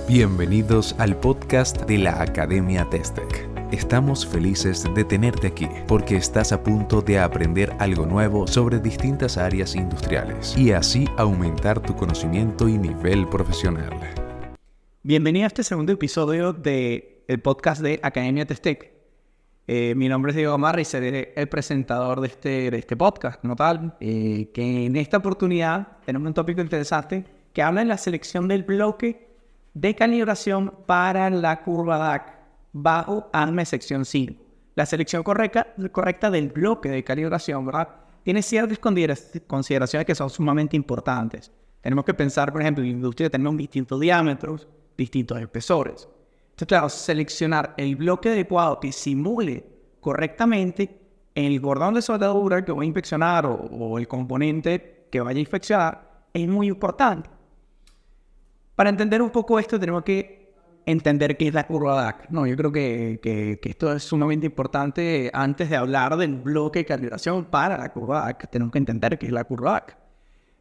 Bienvenidos al podcast de la Academia Testec. Estamos felices de tenerte aquí porque estás a punto de aprender algo nuevo sobre distintas áreas industriales y así aumentar tu conocimiento y nivel profesional. Bienvenido a este segundo episodio del podcast de Academia Testec. Mi nombre es Diego Gamarra y seré el presentador de este podcast como tal, que en esta oportunidad tenemos un tópico interesante que habla de la selección del bloque de calibración para la curva DAC bajo ANME sección 5. La selección correcta del bloque de calibración, ¿verdad? Tiene ciertas consideraciones que son sumamente importantes. Tenemos que pensar, por ejemplo, en la industria tenemos distintos diámetros, distintos espesores. Entonces, claro, seleccionar el bloque adecuado que simule correctamente el cordón de soldadura que voy a inspeccionar o el componente que vaya a inspeccionar es muy importante. Para entender un poco esto tenemos que entender qué es la curva DAC. No, yo creo que esto es sumamente importante. Antes de hablar del bloque de calibración para la curva DAC, tenemos que entender qué es la curva DAC.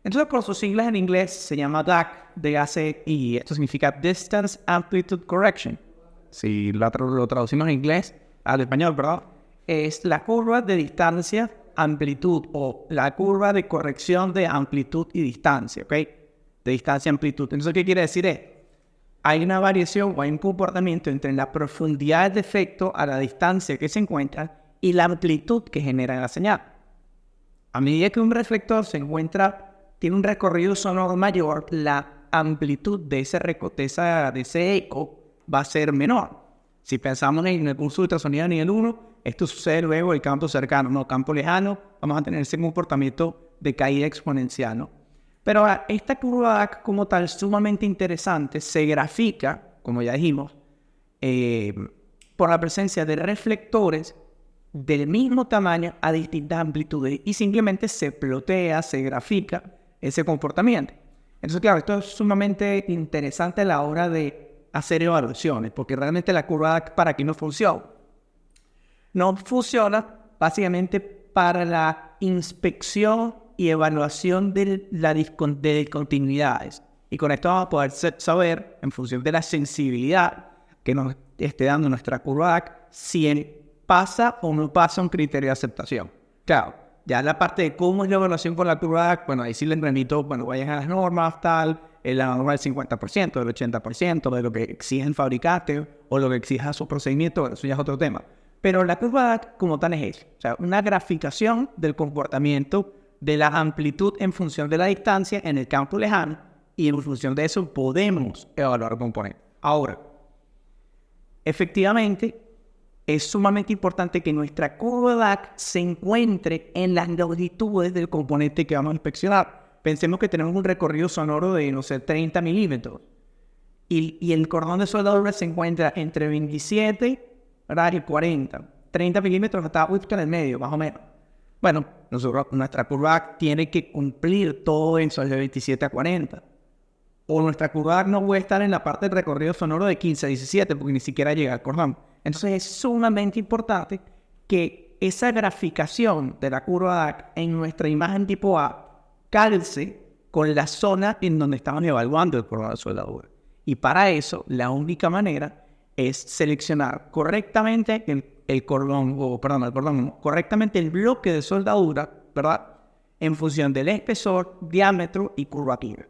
Entonces, por sus siglas en inglés, se llama DAC, D-A-C-I. Esto significa Distance Amplitude Correction. Si lo traducimos en inglés al español, ¿verdad? Es la curva de distancia, amplitud, o la curva de corrección de amplitud y distancia, ¿ok? De distancia, amplitud. Entonces, ¿qué quiere decir? Hay una variación o hay un comportamiento entre la profundidad del defecto a la distancia que se encuentra y la amplitud que genera la señal. A medida que un reflector tiene un recorrido sonoro mayor, la amplitud de ese eco va a ser menor. Si pensamos en el curso de ultrasonido a nivel 1, esto sucede luego en el campo cercano, no campo lejano, vamos a tener ese comportamiento de caída exponencial, ¿no? Pero esta curva DAC como tal sumamente interesante se grafica, como ya dijimos, por la presencia de reflectores del mismo tamaño a distintas amplitudes y simplemente se plotea, se grafica ese comportamiento. Entonces, claro, esto es sumamente interesante a la hora de hacer evaluaciones, porque realmente la curva DAC ¿para qué no funciona? No funciona básicamente para la inspección y evaluación de discontinuidades. Y con esto vamos a poder saber, en función de la sensibilidad que nos esté dando nuestra curva DAC, si pasa o no pasa un criterio de aceptación. Claro, ya la parte de cómo es la evaluación con la curva DAC, bueno, ahí sí les remito, vayan a las normas, la norma del 50%, del 80%, de lo que exige el fabricante o lo que exija su procedimiento, eso ya es otro tema. Pero la curva DAC como tal es eso, o sea, una graficación del comportamiento de la amplitud en función de la distancia en el campo lejano, y en función de eso podemos evaluar componentes. Ahora, efectivamente, es sumamente importante que nuestra curva DAC se encuentre en las longitudes del componente que vamos a inspeccionar. Pensemos que tenemos un recorrido sonoro de, 30 milímetros, y el cordón de soldadura se encuentra entre 27, ¿verdad? Y 40. 30 milímetros está justo en el medio, más o menos. Bueno, nuestra curva DAC tiene que cumplir todo eso de 27 a 40. O nuestra curva DAC no puede estar en la parte del recorrido sonoro de 15 a 17 porque ni siquiera llega al cordón. Entonces es sumamente importante que esa graficación de la curva DAC en nuestra imagen tipo A calce con la zona en donde estamos evaluando el cordón de soldadura. Y para eso, la única manera es seleccionar correctamente correctamente el bloque de soldadura, ¿verdad? En función del espesor, diámetro y curvatura.